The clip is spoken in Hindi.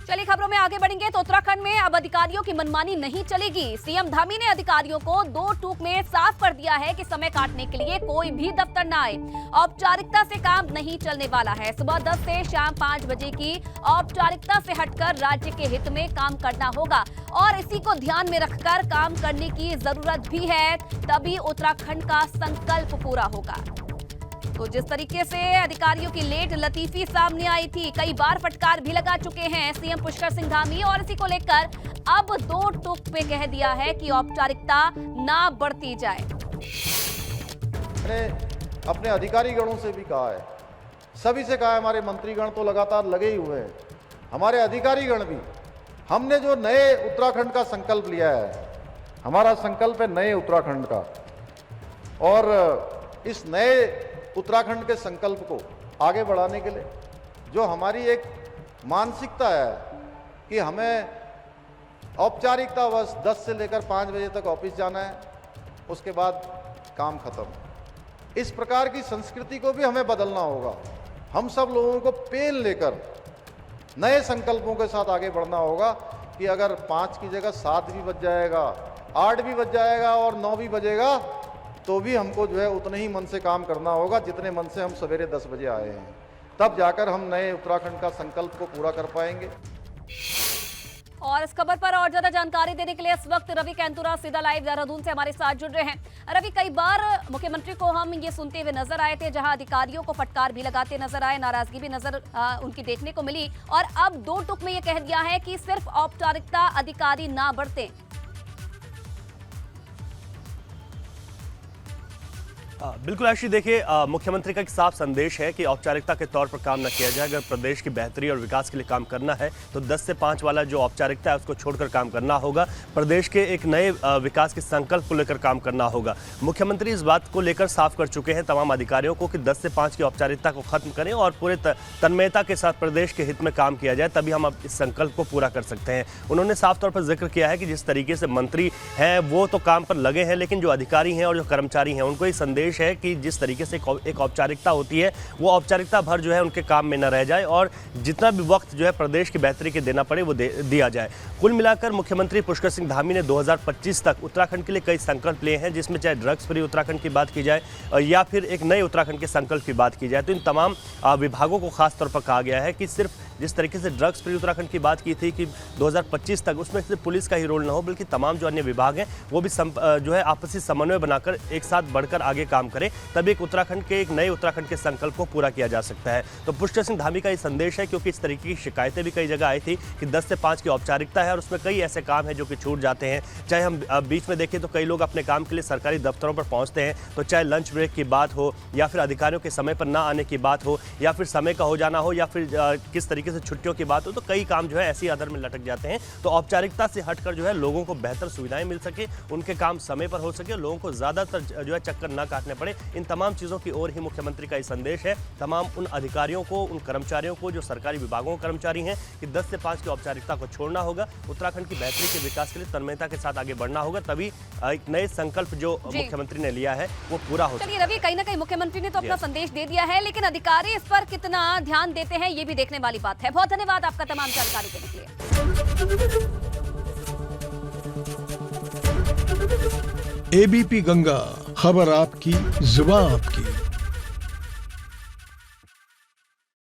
चलिए खबरों में आगे बढ़ेंगे तो उत्तराखंड में अब अधिकारियों की मनमानी नहीं चलेगी। सीएम धामी ने अधिकारियों को 2 टूक में साफ कर दिया है कि समय काटने के लिए कोई भी दफ्तर न आए। औपचारिकता से काम नहीं चलने वाला है। सुबह 10 से शाम 5 बजे की औपचारिकता से हटकर राज्य के हित में काम करना होगा और इसी को ध्यान में रखकर काम करने की जरूरत भी है, तभी उत्तराखंड का संकल्प पूरा होगा। तो जिस तरीके से अधिकारियों की लेट लतीफी सामने आई थी, कई बार फटकार भी लगा चुके हैं सीएम पुष्कर सिंह धामी और इसी को लेकर अब 2 टूक पे कह दिया है कि औपचारिकता ना बढ़ती जाए। मैंने अपने अधिकारी गणों से भी कहा है, सभी से कहा है, हमारे मंत्रीगण तो लगातार लगे ही हुए हैं, हमारे अधिकारी गण भी। हमने जो नए उत्तराखंड का संकल्प लिया है, हमारा संकल्प है नए उत्तराखंड का, और इस नए उत्तराखंड के संकल्प को आगे बढ़ाने के लिए जो हमारी एक मानसिकता है कि हमें औपचारिकता बस 10 से लेकर 5 बजे तक ऑफिस जाना है, उसके बाद काम खत्म। इस प्रकार की संस्कृति को भी हमें बदलना होगा। हम सब लोगों को पेन लेकर नए संकल्पों के साथ आगे बढ़ना होगा कि अगर 5 की जगह 7 भी बज जाएगा, 8 भी बज जाएगा और 9 भी बजेगा, तो भी हमको जो है उतने ही मन से काम करना होगा जितने मन से हम सवेरे 10 बजे आए हैं। तब जाकर हम नए उत्तराखंड का संकल्प को पूरा कर पाएंगे। और इस खबर पर और ज्यादा जानकारी देने के लिए इस वक्त रवि कैंतुरा सीधा लाइव देहरादून से हमारे साथ जुड़ रहे हैं। रवि, कई बार मुख्यमंत्री को हम ये सुनते हुए नजर आए थे, जहां अधिकारियों को फटकार भी लगाते नजर आए, नाराजगी भी नजर उनकी देखने को मिली, और अब 2 टूक में ये कह दिया है कि सिर्फ औपचारिकता अधिकारी ना बढ़ते। बिल्कुल आशी, देखिए मुख्यमंत्री का एक साफ संदेश है कि औपचारिकता के तौर पर काम न किया जाए। अगर प्रदेश की बेहतरी और विकास के लिए काम करना है तो 10 से 5 वाला जो औपचारिकता है उसको छोड़कर काम करना होगा। प्रदेश के एक नए विकास के संकल्प को लेकर काम करना होगा। मुख्यमंत्री इस बात को लेकर साफ कर चुके हैं तमाम अधिकारियों को कि 10 से 5 की औपचारिकता को खत्म करें और पूरे तन्मयता के साथ प्रदेश के हित में काम किया जाए, तभी हम अब इस संकल्प को पूरा कर सकते हैं। उन्होंने साफ तौर पर जिक्र किया है कि जिस तरीके से मंत्री हैं वो तो काम पर लगे हैं, लेकिन जो अधिकारी हैं और जो कर्मचारी हैं उनको ये संदेश है कि जिस तरीके से एक औपचारिकता होती है वो औपचारिकता भर जो है उनके काम में न रह जाए और जितना भी वक्त जो है प्रदेश की बेहतरी के देना पड़े वो दिया जाए। कुल मिलाकर मुख्यमंत्री पुष्कर सिंह धामी ने 2025 तक उत्तराखंड के लिए कई संकल्प लिए हैं, जिसमें चाहे ड्रग्स फ्री उत्तराखंड की बात की जाए या फिर एक नए उत्तराखंड के संकल्प की बात की जाए। तो इन तमाम विभागों को खास तौर पर कहा गया है कि सिर्फ जिस तरीके से ड्रग्स फ्री उत्तराखंड की बात की थी कि 2025 तक उसमें सिर्फ पुलिस का ही रोल न हो, बल्कि तमाम जो अन्य विभाग हैं वो भी जो है आपसी समन्वय बनाकर एक साथ बढ़कर आगे काम करें, तभी एक उत्तराखंड के एक नए उत्तराखंड के संकल्प को पूरा किया जा सकता है। तो पुष्कर सिंह धामी का ये संदेश है, क्योंकि इस तरीके की शिकायतें भी कई जगह आई थी कि 10 से 5 की औपचारिकता है और उसमें कई ऐसे काम हैं जो कि छूट जाते हैं। चाहे हम बीच में देखें तो कई लोग अपने काम के लिए सरकारी दफ्तरों पर पहुंचते हैं, तो चाहे लंच ब्रेक की बात हो या फिर अधिकारियों के समय पर ना आने की बात हो या फिर समय का हो जाना हो या फिर किस तरीके से छुट्टियों की बात हो, तो कई काम जो है ऐसी आदर में लटक जाते हैं। तो औपचारिकता से हटकर जो है लोगों को बेहतर सुविधाएं मिल सके, उनके काम समय पर हो सके, लोगों को ज्यादातर जो है चक्कर ना काटने पड़े, इन तमाम चीजों की ओर ही मुख्यमंत्री का ये संदेश है तमाम उन अधिकारियों को, उन कर्मचारियों को जो सरकारी विभागों के कर्मचारी हैं कि 10 से 5 की औपचारिकता को छोड़ना होगा, उत्तराखंड की बेहतरी के विकास के लिए तन्मयता के साथ आगे बढ़ना होगा, तभी एक नए संकल्प जो मुख्यमंत्री ने लिया है वो पूरा हो। चलिए रवि, कहीं ना कहीं मुख्यमंत्री ने तो अपना संदेश दे दिया है, लेकिन अधिकारी इस पर कितना ध्यान देते हैं ये भी देखने वाली बात है। बहुत धन्यवाद आपका तमाम जानकारी देने के लिए। एबीपी गंगा, खबर आपकी, जुबान आपकी।